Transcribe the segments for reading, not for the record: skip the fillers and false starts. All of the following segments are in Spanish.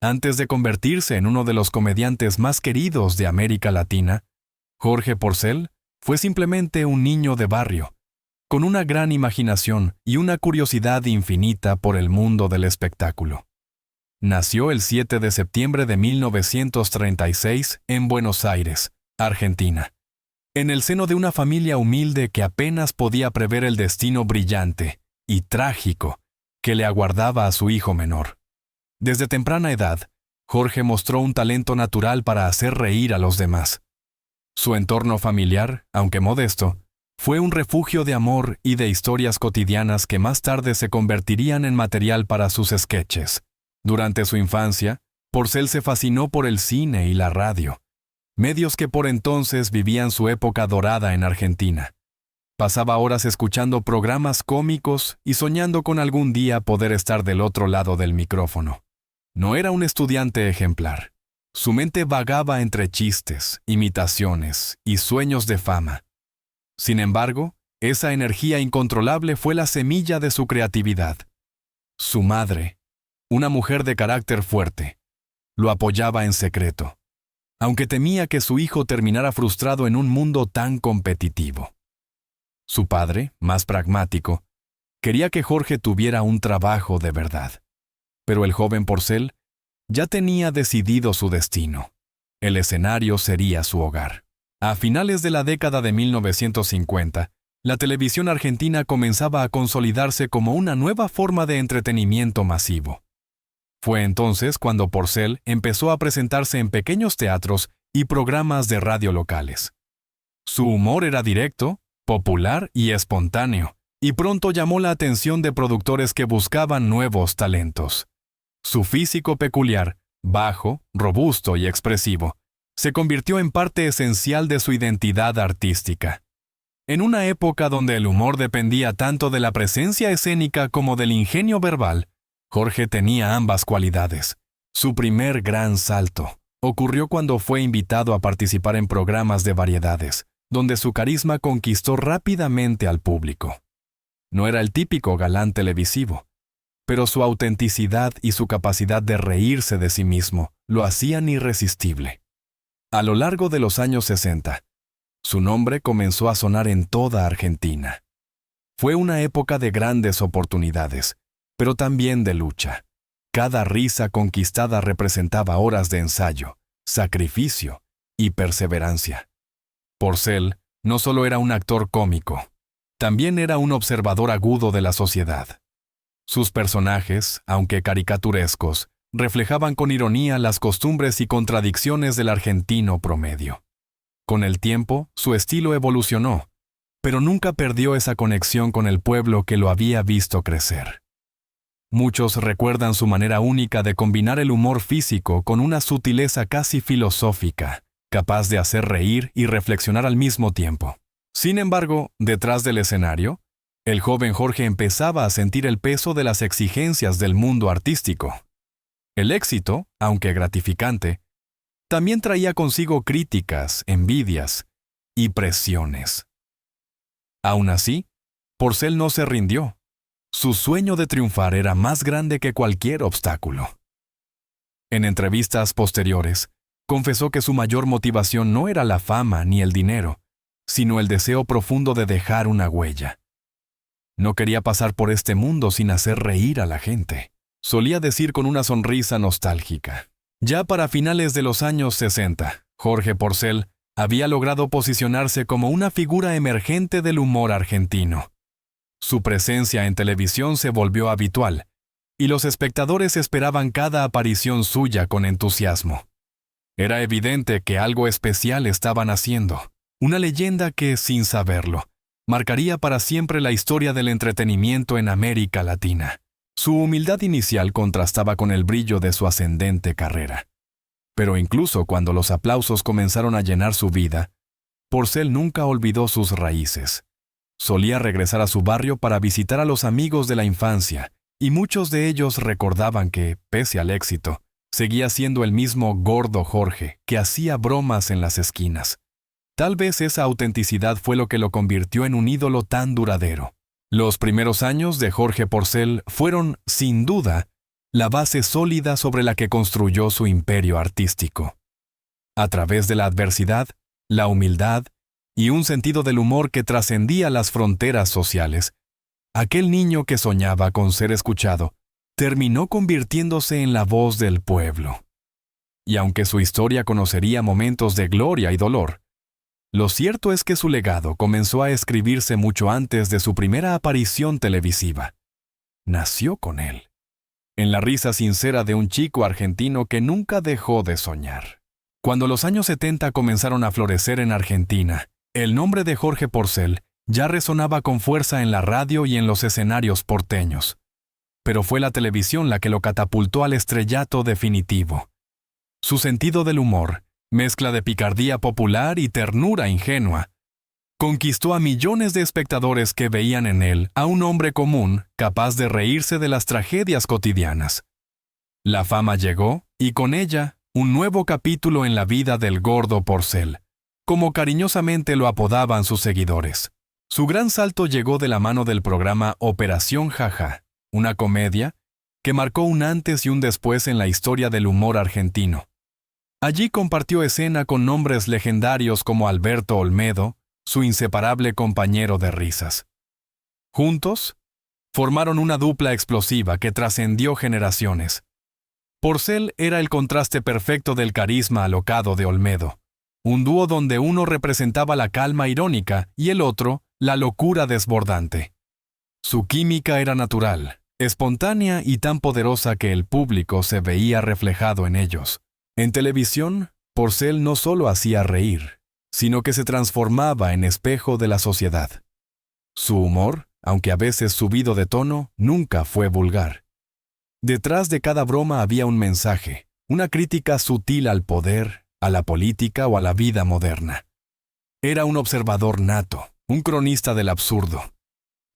Antes de convertirse en uno de los comediantes más queridos de América Latina, Jorge Porcel fue simplemente un niño de barrio, con una gran imaginación y una curiosidad infinita por el mundo del espectáculo. Nació el 7 de septiembre de 1936 en Buenos Aires, Argentina, en el seno de una familia humilde que apenas podía prever el destino brillante y trágico que le aguardaba a su hijo menor. Desde temprana edad, Jorge mostró un talento natural para hacer reír a los demás. Su entorno familiar, aunque modesto, fue un refugio de amor y de historias cotidianas que más tarde se convertirían en material para sus sketches. Durante su infancia, Porcel se fascinó por el cine y la radio, medios que por entonces vivían su época dorada en Argentina. Pasaba horas escuchando programas cómicos y soñando con algún día poder estar del otro lado del micrófono. No era un estudiante ejemplar. Su mente vagaba entre chistes, imitaciones y sueños de fama. Sin embargo, esa energía incontrolable fue la semilla de su creatividad. Su madre, una mujer de carácter fuerte, lo apoyaba en secreto, aunque temía que su hijo terminara frustrado en un mundo tan competitivo. Su padre, más pragmático, quería que Jorge tuviera un trabajo de verdad. Pero el joven Porcel ya tenía decidido su destino. El escenario sería su hogar. A finales de la década de 1950, la televisión argentina comenzaba a consolidarse como una nueva forma de entretenimiento masivo. Fue entonces cuando Porcel empezó a presentarse en pequeños teatros y programas de radio locales. Su humor era directo, popular y espontáneo, y pronto llamó la atención de productores que buscaban nuevos talentos. Su físico peculiar, bajo, robusto y expresivo, se convirtió en parte esencial de su identidad artística. En una época donde el humor dependía tanto de la presencia escénica como del ingenio verbal, Jorge tenía ambas cualidades. Su primer gran salto ocurrió cuando fue invitado a participar en programas de variedades, donde su carisma conquistó rápidamente al público. No era el típico galán televisivo, pero su autenticidad y su capacidad de reírse de sí mismo lo hacían irresistible. A lo largo de los años 60, su nombre comenzó a sonar en toda Argentina. Fue una época de grandes oportunidades, pero también de lucha. Cada risa conquistada representaba horas de ensayo, sacrificio y perseverancia. Porcel no solo era un actor cómico, también era un observador agudo de la sociedad. Sus personajes, aunque caricaturescos, reflejaban con ironía las costumbres y contradicciones del argentino promedio. Con el tiempo, su estilo evolucionó, pero nunca perdió esa conexión con el pueblo que lo había visto crecer. Muchos recuerdan su manera única de combinar el humor físico con una sutileza casi filosófica, capaz de hacer reír y reflexionar al mismo tiempo. Sin embargo, detrás del escenario, el joven Jorge empezaba a sentir el peso de las exigencias del mundo artístico. El éxito, aunque gratificante, también traía consigo críticas, envidias y presiones. Aún así, Porcel no se rindió. Su sueño de triunfar era más grande que cualquier obstáculo. En entrevistas posteriores, confesó que su mayor motivación no era la fama ni el dinero, sino el deseo profundo de dejar una huella. No quería pasar por este mundo sin hacer reír a la gente, solía decir con una sonrisa nostálgica. Ya para finales de los años 60, Jorge Porcel había logrado posicionarse como una figura emergente del humor argentino. Su presencia en televisión se volvió habitual, y los espectadores esperaban cada aparición suya con entusiasmo. Era evidente que algo especial estaban haciendo, una leyenda que, sin saberlo, marcaría para siempre la historia del entretenimiento en América Latina. Su humildad inicial contrastaba con el brillo de su ascendente carrera. Pero incluso cuando los aplausos comenzaron a llenar su vida, Porcel nunca olvidó sus raíces. Solía regresar a su barrio para visitar a los amigos de la infancia, y muchos de ellos recordaban que, pese al éxito, seguía siendo el mismo gordo Jorge que hacía bromas en las esquinas. Tal vez esa autenticidad fue lo que lo convirtió en un ídolo tan duradero. Los primeros años de Jorge Porcel fueron, sin duda, la base sólida sobre la que construyó su imperio artístico. A través de la adversidad, la humildad y un sentido del humor que trascendía las fronteras sociales, aquel niño que soñaba con ser escuchado terminó convirtiéndose en la voz del pueblo. Y aunque su historia conocería momentos de gloria y dolor, lo cierto es que su legado comenzó a escribirse mucho antes de su primera aparición televisiva. Nació con él, en la risa sincera de un chico argentino que nunca dejó de soñar. Cuando los años 70 comenzaron a florecer en Argentina, el nombre de Jorge Porcel ya resonaba con fuerza en la radio y en los escenarios porteños. Pero fue la televisión la que lo catapultó al estrellato definitivo. Su sentido del humor, mezcla de picardía popular y ternura ingenua, conquistó a millones de espectadores que veían en él a un hombre común capaz de reírse de las tragedias cotidianas. La fama llegó, y con ella, un nuevo capítulo en la vida del gordo Porcel, como cariñosamente lo apodaban sus seguidores. Su gran salto llegó de la mano del programa Operación Jaja, una comedia que marcó un antes y un después en la historia del humor argentino. Allí compartió escena con nombres legendarios como Alberto Olmedo, su inseparable compañero de risas. Juntos, formaron una dupla explosiva que trascendió generaciones. Porcel era el contraste perfecto del carisma alocado de Olmedo, un dúo donde uno representaba la calma irónica y el otro, la locura desbordante. Su química era natural, espontánea y tan poderosa que el público se veía reflejado en ellos. En televisión, Porcel no solo hacía reír, sino que se transformaba en espejo de la sociedad. Su humor, aunque a veces subido de tono, nunca fue vulgar. Detrás de cada broma había un mensaje, una crítica sutil al poder, a la política o a la vida moderna. Era un observador nato, un cronista del absurdo.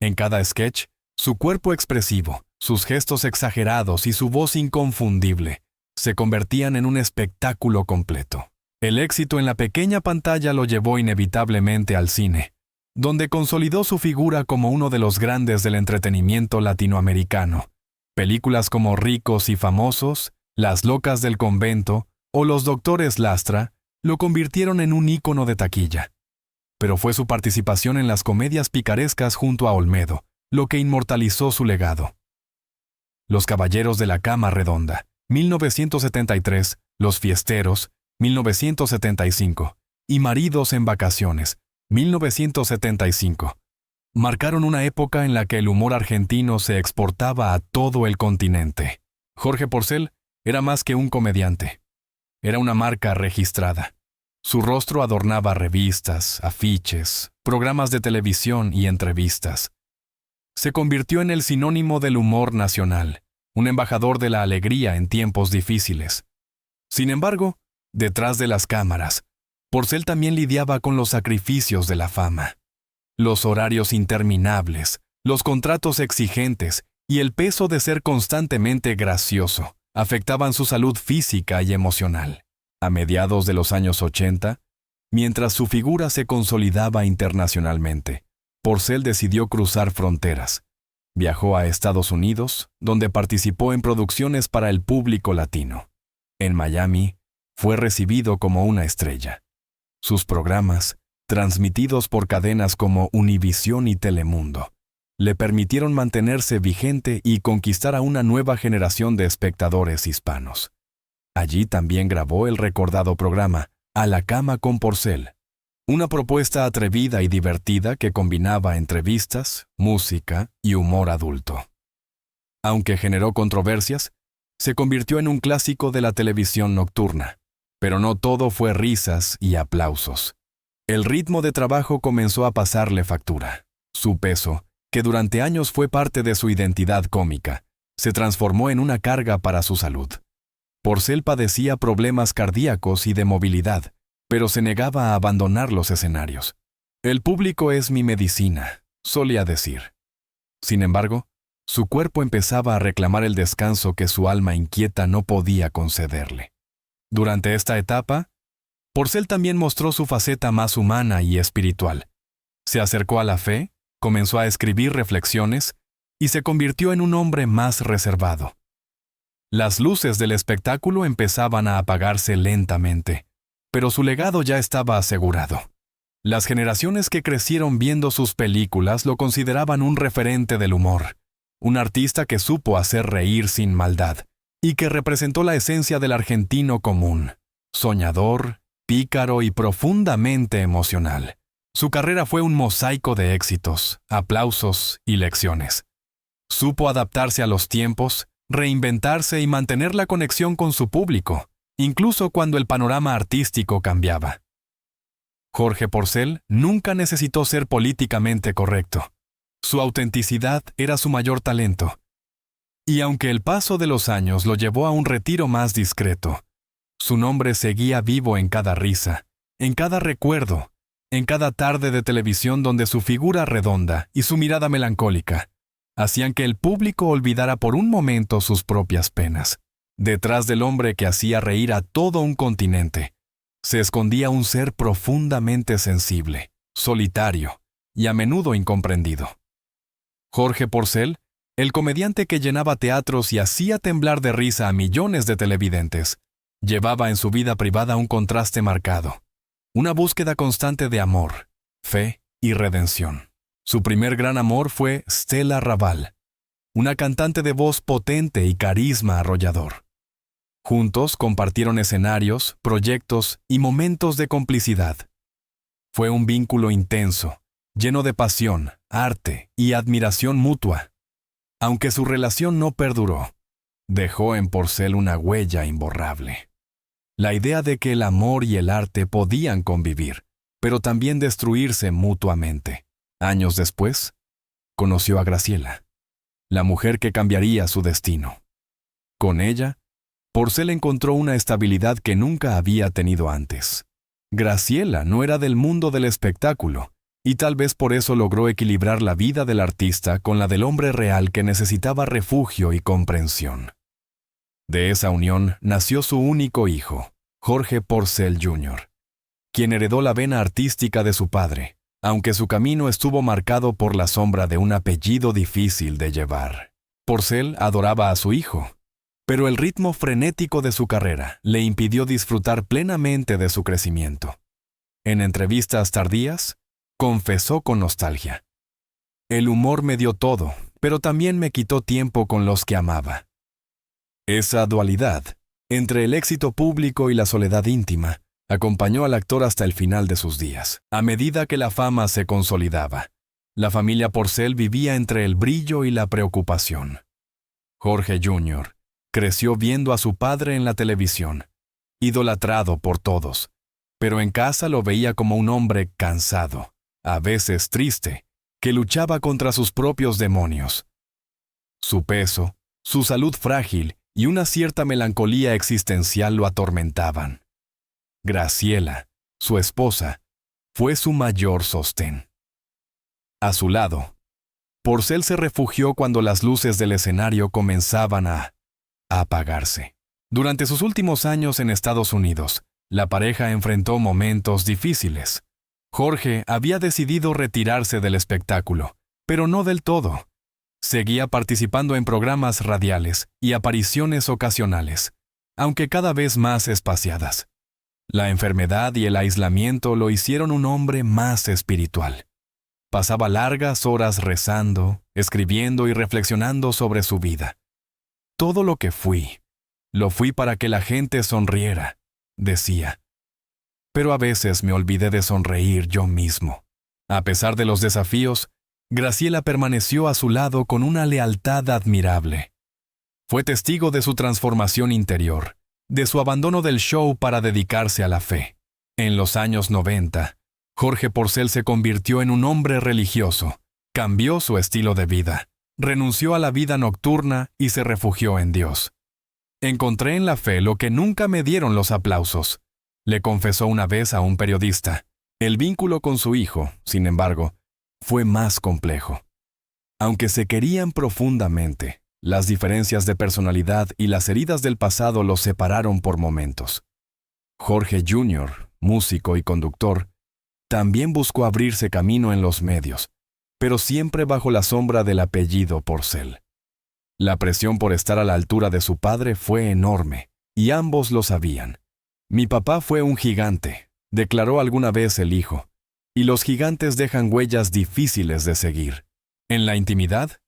En cada sketch, su cuerpo expresivo, sus gestos exagerados y su voz inconfundible se convertían en un espectáculo completo. El éxito en la pequeña pantalla lo llevó inevitablemente al cine, donde consolidó su figura como uno de los grandes del entretenimiento latinoamericano. Películas como Ricos y Famosos, Las Locas del Convento o Los Doctores Lastra lo convirtieron en un ícono de taquilla. Pero fue su participación en las comedias picarescas junto a Olmedo lo que inmortalizó su legado. Los Caballeros de la Cama Redonda, 1973, Los Fiesteros, 1975, y Maridos en Vacaciones, 1975. Marcaron una época en la que el humor argentino se exportaba a todo el continente. Jorge Porcel era más que un comediante. Era una marca registrada. Su rostro adornaba revistas, afiches, programas de televisión y entrevistas. Se convirtió en el sinónimo del humor nacional, un embajador de la alegría en tiempos difíciles. Sin embargo, detrás de las cámaras, Porcel también lidiaba con los sacrificios de la fama. Los horarios interminables, los contratos exigentes y el peso de ser constantemente gracioso afectaban su salud física y emocional. A mediados de los años 80, mientras su figura se consolidaba internacionalmente, Porcel decidió cruzar fronteras. Viajó a Estados Unidos, donde participó en producciones para el público latino. En Miami, fue recibido como una estrella. Sus programas, transmitidos por cadenas como Univisión y Telemundo, le permitieron mantenerse vigente y conquistar a una nueva generación de espectadores hispanos. Allí también grabó el recordado programa A la Cama con Porcel, una propuesta atrevida y divertida que combinaba entrevistas, música y humor adulto. Aunque generó controversias, se convirtió en un clásico de la televisión nocturna, pero no todo fue risas y aplausos. El ritmo de trabajo comenzó a pasarle factura. Su peso, que durante años fue parte de su identidad cómica, se transformó en una carga para su salud. Porcel padecía problemas cardíacos y de movilidad, pero se negaba a abandonar los escenarios. El público es mi medicina, solía decir. Sin embargo, su cuerpo empezaba a reclamar el descanso que su alma inquieta no podía concederle. Durante esta etapa, Porcel también mostró su faceta más humana y espiritual. Se acercó a la fe, comenzó a escribir reflexiones y se convirtió en un hombre más reservado. Las luces del espectáculo empezaban a apagarse lentamente, pero su legado ya estaba asegurado. Las generaciones que crecieron viendo sus películas lo consideraban un referente del humor, un artista que supo hacer reír sin maldad y que representó la esencia del argentino común, soñador, pícaro y profundamente emocional. Su carrera fue un mosaico de éxitos, aplausos y lecciones. Supo adaptarse a los tiempos, reinventarse y mantener la conexión con su público, incluso cuando el panorama artístico cambiaba. Jorge Porcel nunca necesitó ser políticamente correcto. Su autenticidad era su mayor talento. Y aunque el paso de los años lo llevó a un retiro más discreto, su nombre seguía vivo en cada risa, en cada recuerdo, en cada tarde de televisión donde su figura redonda y su mirada melancólica hacían que el público olvidara por un momento sus propias penas. Detrás del hombre que hacía reír a todo un continente, se escondía un ser profundamente sensible, solitario y a menudo incomprendido. Jorge Porcel, el comediante que llenaba teatros y hacía temblar de risa a millones de televidentes, llevaba en su vida privada un contraste marcado, una búsqueda constante de amor, fe y redención. Su primer gran amor fue Stella Raval, una cantante de voz potente y carisma arrollador. Juntos compartieron escenarios, proyectos y momentos de complicidad. Fue un vínculo intenso, lleno de pasión, arte y admiración mutua. Aunque su relación no perduró, dejó en Porcel una huella imborrable. La idea de que el amor y el arte podían convivir, pero también destruirse mutuamente. Años después, conoció a Graciela, la mujer que cambiaría su destino. Con ella, Porcel encontró una estabilidad que nunca había tenido antes. Graciela no era del mundo del espectáculo, y tal vez por eso logró equilibrar la vida del artista con la del hombre real que necesitaba refugio y comprensión. De esa unión nació su único hijo, Jorge Porcel Jr., quien heredó la vena artística de su padre, aunque su camino estuvo marcado por la sombra de un apellido difícil de llevar. Porcel adoraba a su hijo, pero el ritmo frenético de su carrera le impidió disfrutar plenamente de su crecimiento. En entrevistas tardías, confesó con nostalgia: «El humor me dio todo, pero también me quitó tiempo con los que amaba». Esa dualidad, entre el éxito público y la soledad íntima, acompañó al actor hasta el final de sus días. A medida que la fama se consolidaba, la familia Porcel vivía entre el brillo y la preocupación. Jorge Jr. creció viendo a su padre en la televisión, idolatrado por todos, pero en casa lo veía como un hombre cansado, a veces triste, que luchaba contra sus propios demonios. Su peso, su salud frágil y una cierta melancolía existencial lo atormentaban. Graciela, su esposa, fue su mayor sostén. A su lado, Porcel se refugió cuando las luces del escenario comenzaban a apagarse. Durante sus últimos años en Estados Unidos, la pareja enfrentó momentos difíciles. Jorge había decidido retirarse del espectáculo, pero no del todo. Seguía participando en programas radiales y apariciones ocasionales, aunque cada vez más espaciadas. La enfermedad y el aislamiento lo hicieron un hombre más espiritual. Pasaba largas horas rezando, escribiendo y reflexionando sobre su vida. Todo lo que fui, lo fui para que la gente sonriera, decía. Pero a veces me olvidé de sonreír yo mismo. A pesar de los desafíos, Graciela permaneció a su lado con una lealtad admirable. Fue testigo de su transformación interior, de su abandono del show para dedicarse a la fe. En los años 90, Jorge Porcel se convirtió en un hombre religioso, cambió su estilo de vida, renunció a la vida nocturna y se refugió en Dios. «Encontré en la fe lo que nunca me dieron los aplausos», le confesó una vez a un periodista. El vínculo con su hijo, sin embargo, fue más complejo. Aunque se querían profundamente, las diferencias de personalidad y las heridas del pasado los separaron por momentos. Jorge Jr., músico y conductor, también buscó abrirse camino en los medios, pero siempre bajo la sombra del apellido Porcel. La presión por estar a la altura de su padre fue enorme, y ambos lo sabían. Mi papá fue un gigante, declaró alguna vez el hijo, y los gigantes dejan huellas difíciles de seguir. En la intimidad,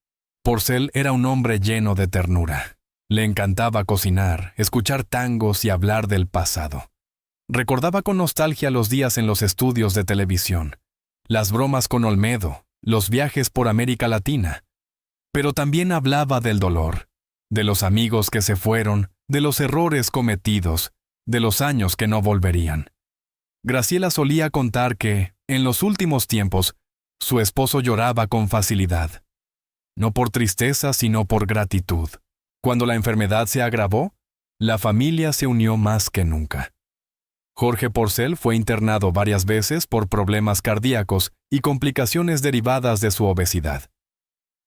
Porcel era un hombre lleno de ternura. Le encantaba cocinar, escuchar tangos y hablar del pasado. Recordaba con nostalgia los días en los estudios de televisión, las bromas con Olmedo, los viajes por América Latina. Pero también hablaba del dolor, de los amigos que se fueron, de los errores cometidos, de los años que no volverían. Graciela solía contar que, en los últimos tiempos, su esposo lloraba con facilidad. No por tristeza, sino por gratitud. Cuando la enfermedad se agravó, la familia se unió más que nunca. Jorge Porcel fue internado varias veces por problemas cardíacos y complicaciones derivadas de su obesidad.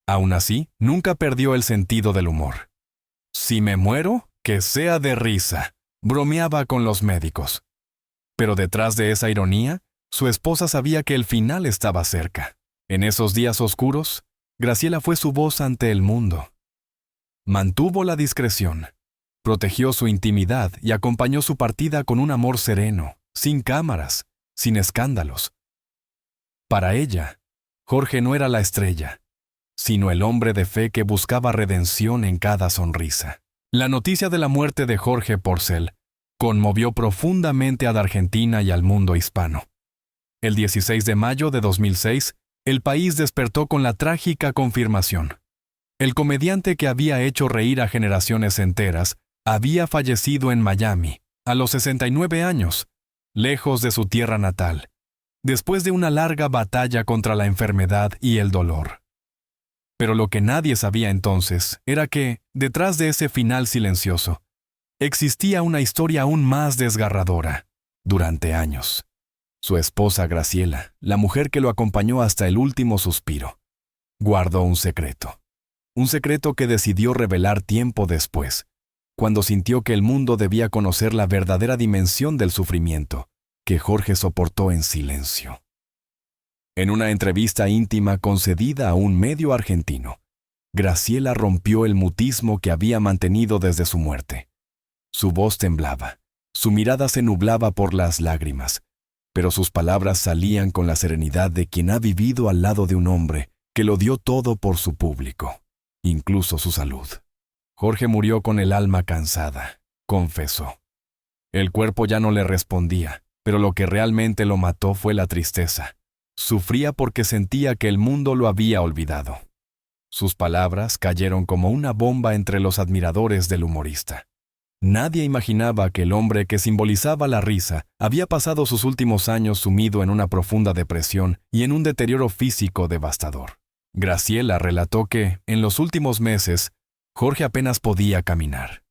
Aún así, nunca perdió el sentido del humor. Si me muero, que sea de risa, bromeaba con los médicos. Pero detrás de esa ironía, su esposa sabía que el final estaba cerca. En esos días oscuros, Graciela fue su voz ante el mundo. Mantuvo la discreción, protegió su intimidad y acompañó su partida con un amor sereno, sin cámaras, sin escándalos. Para ella, Jorge no era la estrella, sino el hombre de fe que buscaba redención en cada sonrisa. La noticia de la muerte de Jorge Porcel conmovió profundamente a la Argentina y al mundo hispano. El 16 de mayo de 2006, el país despertó con la trágica confirmación. El comediante que había hecho reír a generaciones enteras había fallecido en Miami, a los 69 años, lejos de su tierra natal, después de una larga batalla contra la enfermedad y el dolor. Pero lo que nadie sabía entonces era que, detrás de ese final silencioso, existía una historia aún más desgarradora. Durante años, su esposa Graciela, la mujer que lo acompañó hasta el último suspiro, guardó un secreto que decidió revelar tiempo después, cuando sintió que el mundo debía conocer la verdadera dimensión del sufrimiento que Jorge soportó en silencio. En una entrevista íntima concedida a un medio argentino, Graciela rompió el mutismo que había mantenido desde su muerte. Su voz temblaba, su mirada se nublaba por las lágrimas, pero sus palabras salían con la serenidad de quien ha vivido al lado de un hombre que lo dio todo por su público, incluso su salud. Jorge murió con el alma cansada, confesó. El cuerpo ya no le respondía, pero lo que realmente lo mató fue la tristeza. Sufría porque sentía que el mundo lo había olvidado. Sus palabras cayeron como una bomba entre los admiradores del humorista. Nadie imaginaba que el hombre que simbolizaba la risa había pasado sus últimos años sumido en una profunda depresión y en un deterioro físico devastador. Graciela relató que, en los últimos meses, Jorge apenas podía caminar.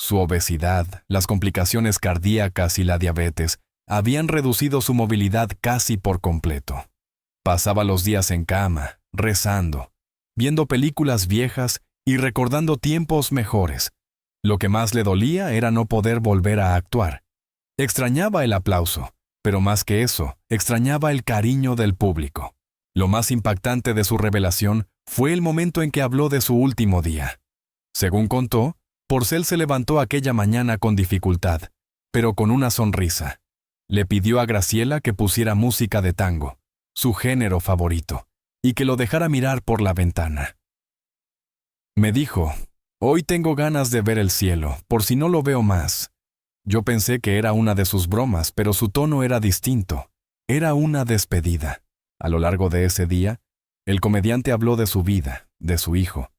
Su obesidad, las complicaciones cardíacas y la diabetes habían reducido su movilidad casi por completo. Pasaba los días en cama, rezando, viendo películas viejas y recordando tiempos mejores. Lo que más le dolía era no poder volver a actuar. Extrañaba el aplauso, pero más que eso, extrañaba el cariño del público. Lo más impactante de su revelación fue el momento en que habló de su último día. Según contó, Porcel se levantó aquella mañana con dificultad, pero con una sonrisa. Le pidió a Graciela que pusiera música de tango, su género favorito, y que lo dejara mirar por la ventana. Me dijo: «Hoy tengo ganas de ver el cielo, por si no lo veo más». Yo pensé que era una de sus bromas, pero su tono era distinto. Era una despedida. A lo largo de ese día, el comediante habló de su vida, de su hijo,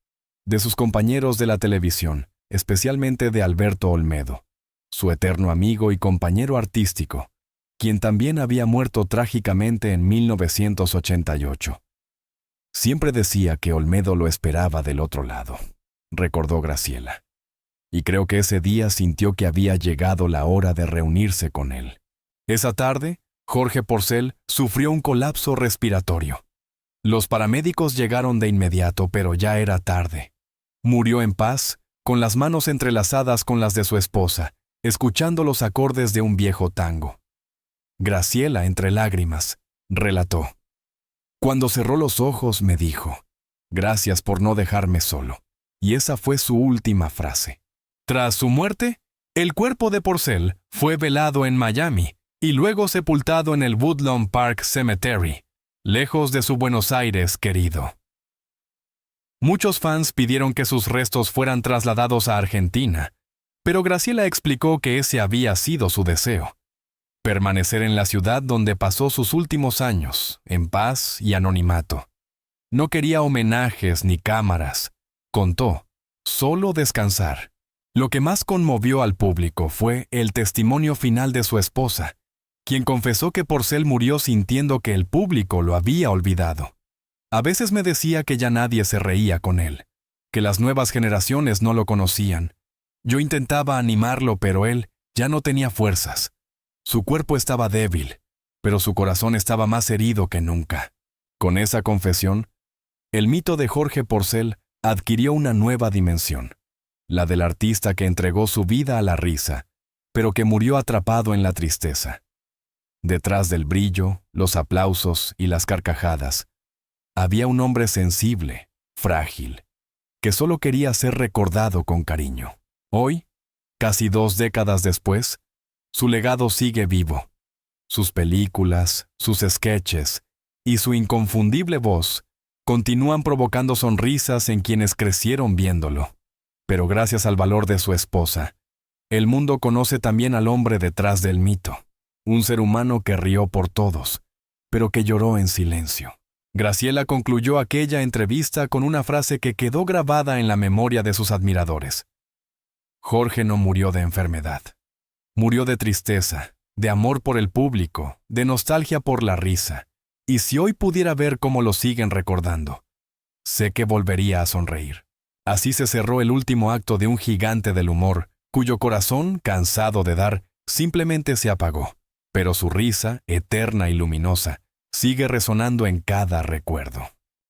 de sus compañeros de la televisión, especialmente de Alberto Olmedo, su eterno amigo y compañero artístico, quien también había muerto trágicamente en 1988. Siempre decía que Olmedo lo esperaba del otro lado, recordó Graciela. Y creo que ese día sintió que había llegado la hora de reunirse con él. Esa tarde, Jorge Porcel sufrió un colapso respiratorio. Los paramédicos llegaron de inmediato, pero ya era tarde. Murió en paz, con las manos entrelazadas con las de su esposa, escuchando los acordes de un viejo tango. Graciela, entre lágrimas, relató: «Cuando cerró los ojos me dijo: «Gracias por no dejarme solo. y esa fue su última frase. Tras su muerte, el cuerpo de Porcel fue velado en Miami y luego sepultado en el Woodlawn Park Cemetery, lejos de su Buenos Aires querido. Muchos fans pidieron que sus restos fueran trasladados a Argentina, pero Graciela explicó que ese había sido su deseo: permanecer en la ciudad donde pasó sus últimos años, en paz y anonimato. No quería homenajes ni cámaras, contó, solo descansar. Lo que más conmovió al público fue el testimonio final de su esposa, quien confesó que Porcel murió sintiendo que el público lo había olvidado. A veces me decía que ya nadie se reía con él, que las nuevas generaciones no lo conocían. Yo intentaba animarlo, pero él ya no tenía fuerzas. Su cuerpo estaba débil, pero su corazón estaba más herido que nunca. Con esa confesión, el mito de Jorge Porcel adquirió una nueva dimensión, la del artista que entregó su vida a la risa, pero que murió atrapado en la tristeza. Detrás del brillo, los aplausos y las carcajadas, había un hombre sensible, frágil, que solo quería ser recordado con cariño. Hoy, casi 2 décadas después, su legado sigue vivo. Sus películas, sus sketches y su inconfundible voz continúan provocando sonrisas en quienes crecieron viéndolo. Pero gracias al valor de su esposa, el mundo conoce también al hombre detrás del mito, un ser humano que rió por todos, pero que lloró en silencio. Graciela concluyó aquella entrevista con una frase que quedó grabada en la memoria de sus admiradores. Jorge no murió de enfermedad. Murió de tristeza, de amor por el público, de nostalgia por la risa. Y si hoy pudiera ver cómo lo siguen recordando, sé que volvería a sonreír. Así se cerró el último acto de un gigante del humor, cuyo corazón, cansado de dar, simplemente se apagó. Pero su risa, eterna y luminosa, sigue resonando en cada recuerdo.